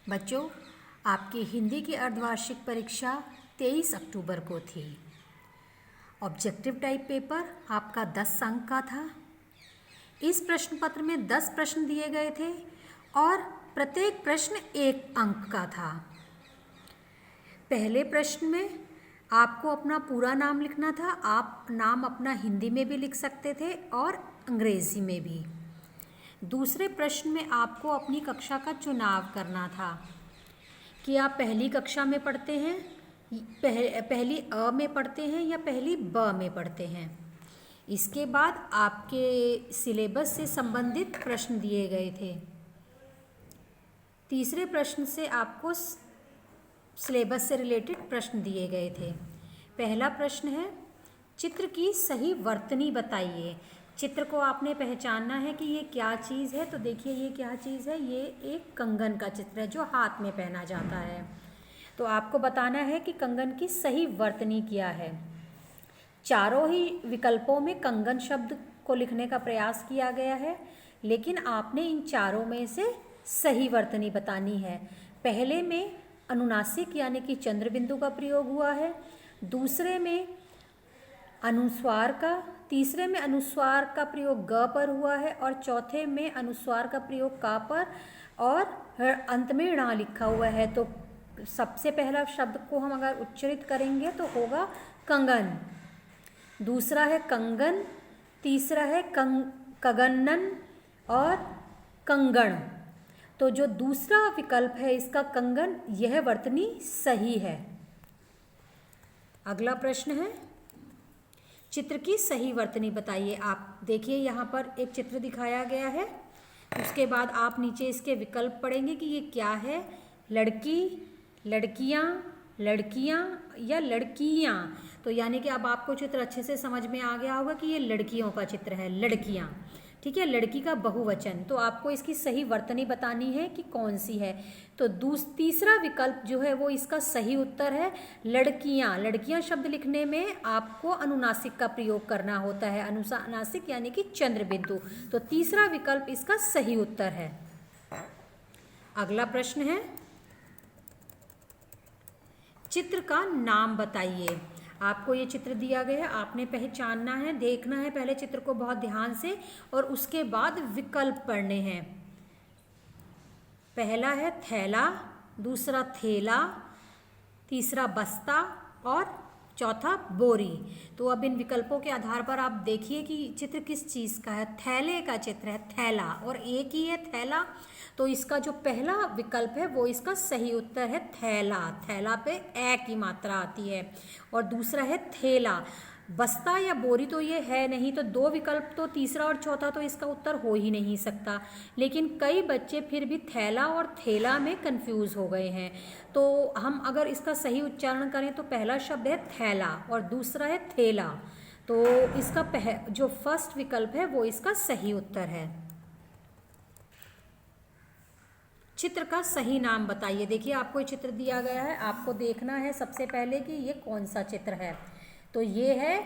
बच्चों, आपकी हिंदी की अर्धवार्षिक परीक्षा 23 अक्टूबर को थी। ऑब्जेक्टिव टाइप पेपर आपका 10 अंक का था। इस प्रश्न पत्र में 10 प्रश्न दिए गए थे और प्रत्येक प्रश्न 1 अंक का था। पहले प्रश्न में आपको अपना पूरा नाम लिखना था। आप नाम अपना हिंदी में भी लिख सकते थे और अंग्रेजी में भी। दूसरे प्रश्न में आपको अपनी कक्षा का चुनाव करना था कि आप पहली कक्षा में पढ़ते हैं, पहली अ में पढ़ते हैं या पहली ब में पढ़ते हैं। इसके बाद आपके सिलेबस से संबंधित प्रश्न दिए गए थे। तीसरे प्रश्न से आपको सिलेबस से रिलेटेड प्रश्न दिए गए थे। पहला प्रश्न है, चित्र की सही वर्तनी बताइए। चित्र को आपने पहचानना है कि ये क्या चीज़ है। तो देखिए ये क्या चीज़ है, ये एक कंगन का चित्र है जो हाथ में पहना जाता है। तो आपको बताना है कि कंगन की सही वर्तनी क्या है। चारों ही विकल्पों में कंगन शब्द को लिखने का प्रयास किया गया है, लेकिन आपने इन चारों में से सही वर्तनी बतानी है। पहले में अनुनासिक यानी कि चंद्र बिंदु का प्रयोग हुआ है, दूसरे में अनुस्वार का, तीसरे में अनुस्वार का प्रयोग ग पर हुआ है और चौथे में अनुस्वार का प्रयोग का पर और अंत में ण लिखा हुआ है। तो सबसे पहला शब्द को हम अगर उच्चारित करेंगे तो होगा कंगन, दूसरा है कंगन, तीसरा है कगन्नन और कंगण। तो जो दूसरा विकल्प है इसका कंगन, यह वर्तनी सही है। अगला प्रश्न है, चित्र की सही वर्तनी बताइए। आप देखिए यहाँ पर एक चित्र दिखाया गया है, उसके बाद आप नीचे इसके विकल्प पढ़ेंगे कि ये क्या है। लड़की, लड़कियाँ, लड़कियाँ या लड़कियाँ। तो यानी कि अब आपको चित्र अच्छे से समझ में आ गया होगा कि ये लड़कियों का चित्र है, लड़कियाँ। ठीक है, लड़की का बहुवचन। तो आपको इसकी सही वर्तनी बतानी है कि कौन सी है। तो तीसरा विकल्प जो है वो इसका सही उत्तर है, लड़कियां। लड़कियां शब्द लिखने में आपको अनुनासिक का प्रयोग करना होता है, अनुनासिक यानी कि चंद्र बिंदु। तो तीसरा विकल्प इसका सही उत्तर है। अगला प्रश्न है, चित्र का नाम बताइए। आपको ये चित्र दिया गया है, आपने पहचानना है, देखना है पहले चित्र को बहुत ध्यान से और उसके बाद विकल्प पढ़ने हैं। पहला है थैला, दूसरा थेला, तीसरा बस्ता और चौथा बोरी। तो अब इन विकल्पों के आधार पर आप देखिए कि चित्र किस चीज़ का है। थैले का चित्र है, थैला, और एक ही है थैला। तो इसका जो पहला विकल्प है वो इसका सही उत्तर है थैला। थैला पे ए की मात्रा आती है। और दूसरा है थेला। बस्ता या बोरी तो ये है नहीं, तो दो विकल्प, तो तीसरा और चौथा तो इसका उत्तर हो ही नहीं सकता। लेकिन कई बच्चे फिर भी थैला और थेला में कंफ्यूज हो गए हैं। तो हम अगर इसका सही उच्चारण करें तो पहला शब्द है थैला और दूसरा है थेला। तो इसका जो फर्स्ट विकल्प है वो इसका सही उत्तर है। चित्र का सही नाम बताइए। देखिए आपको ये चित्र दिया गया है, आपको देखना है सबसे पहले कि ये कौन सा चित्र है। तो ये है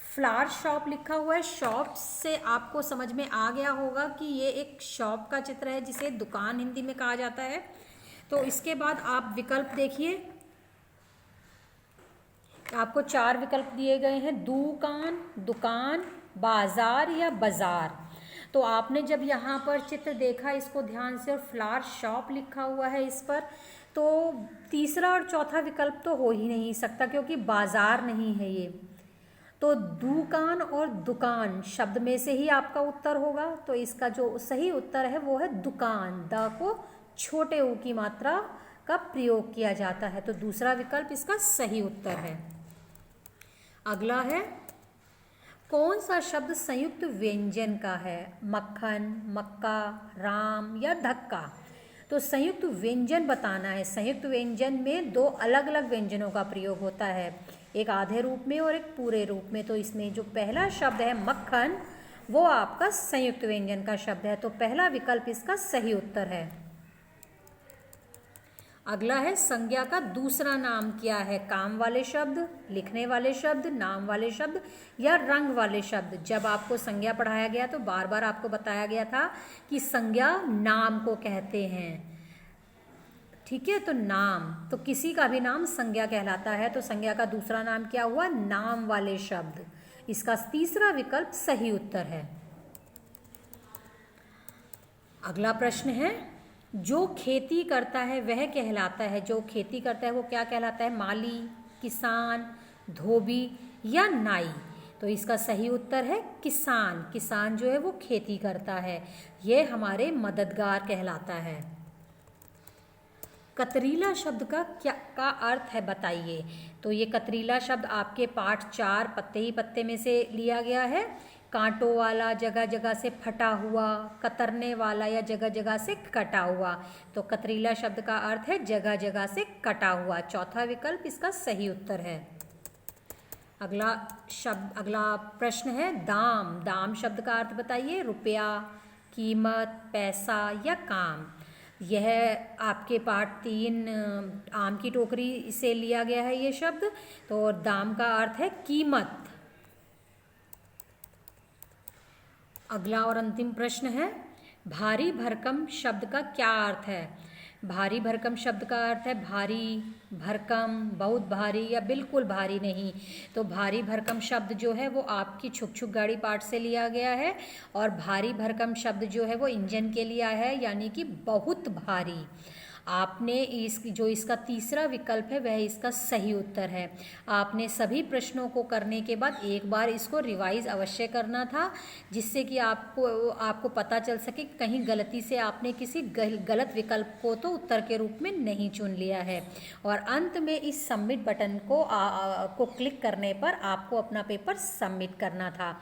फ्लावर शॉप लिखा हुआ है। शॉप से आपको समझ में आ गया होगा कि ये एक शॉप का चित्र है जिसे दुकान हिंदी में कहा जाता है। तो इसके बाद आप विकल्प देखिए, आपको 4 विकल्प दिए गए हैं, दुकान, दुकान, बाजार या बाजार। तो आपने जब यहाँ पर चित्र देखा इसको ध्यान से और फ्लावर शॉप लिखा हुआ है इस पर, तो तीसरा और चौथा विकल्प तो हो ही नहीं सकता क्योंकि बाजार नहीं है ये। तो दुकान और दुकान शब्द में से ही आपका उत्तर होगा। तो इसका जो सही उत्तर है वो है दुकान। द को छोटे ऊ की मात्रा का प्रयोग किया जाता है। तो दूसरा विकल्प इसका सही उत्तर है। अगला है, कौन सा शब्द संयुक्त व्यंजन का है। मक्खन, मक्का, राम या धक्का। तो संयुक्त व्यंजन बताना है। संयुक्त व्यंजन में 2 अलग अलग व्यंजनों का प्रयोग होता है, एक आधे रूप में और एक पूरे रूप में। तो इसमें जो पहला शब्द है मक्खन, वो आपका संयुक्त व्यंजन का शब्द है। तो पहला विकल्प इसका सही उत्तर है। अगला है, संज्ञा का दूसरा नाम क्या है। काम वाले शब्द, लिखने वाले शब्द, नाम वाले शब्द या रंग वाले शब्द। जब आपको संज्ञा पढ़ाया गया तो बार बार आपको बताया गया था कि संज्ञा नाम को कहते हैं। ठीक है। तो नाम, तो किसी का भी नाम संज्ञा कहलाता है, तो संज्ञा का दूसरा नाम क्या हुआ? नाम वाले शब्द। इसका तीसरा विकल्प सही उत्तर है। अगला प्रश्न है, जो खेती करता है वह कहलाता है, जो खेती करता है वो क्या कहलाता है? माली, किसान, धोबी या नाई? तो इसका सही उत्तर है किसान। किसान जो है वो खेती करता है, ये हमारे मददगार कहलाता है। कतरीला शब्द का अर्थ है बताइए। तो ये कतरीला शब्द आपके पाठ 4 पत्ते ही पत्ते में से लिया गया है। कांटों वाला, जगह जगह से फटा हुआ, कतरने वाला या जगह जगह से कटा हुआ। तो कतरीला शब्द का अर्थ है जगह जगह से कटा हुआ। चौथा विकल्प इसका सही उत्तर है। अगला प्रश्न है, दाम। दाम शब्द का अर्थ बताइए। रुपया, कीमत, पैसा या काम? यह आपके पाठ 3 आम की टोकरी से लिया गया है ये शब्द। तो दाम का अर्थ है कीमत। अगला और अंतिम प्रश्न है, भारी भरकम शब्द का क्या अर्थ है? भारी भरकम शब्द का अर्थ है भारी, भरकम, बहुत भारी या बिल्कुल भारी नहीं। तो भारी भरकम शब्द जो है वो आपकी छुक छुक गाड़ी पाठ से लिया गया है, और भारी भरकम शब्द जो है वो इंजन के लिए आया है, यानी कि बहुत भारी। आपने इसका तीसरा विकल्प है वह इसका सही उत्तर है। आपने सभी प्रश्नों को करने के बाद एक बार इसको रिवाइज अवश्य करना था, जिससे कि आपको पता चल सके कि कहीं गलती से आपने किसी गलत विकल्प को तो उत्तर के रूप में नहीं चुन लिया है। और अंत में इस सबमिट बटन को क्लिक करने पर आपको अपना पेपर सबमिट करना था।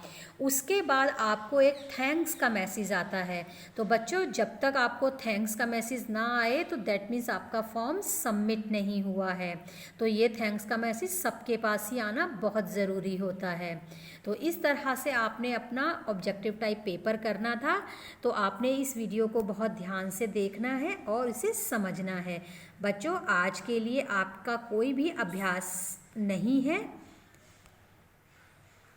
उसके बाद आपको एक थैंक्स का मैसेज आता है। तो बच्चों, जब तक आपको थैंक्स का मैसेज ना आए तो दैट मीन्स आपका फॉर्म सबमिट नहीं हुआ है। तो ये थैंक्स का मैसेज सबके पास ही आना बहुत ज़रूरी होता है। तो इस तरह से आपने अपना ऑब्जेक्टिव टाइप पेपर करना था। तो आपने इस वीडियो को बहुत ध्यान से देखना है और इसे समझना है। बच्चों, आज के लिए आपका कोई भी अभ्यास नहीं है।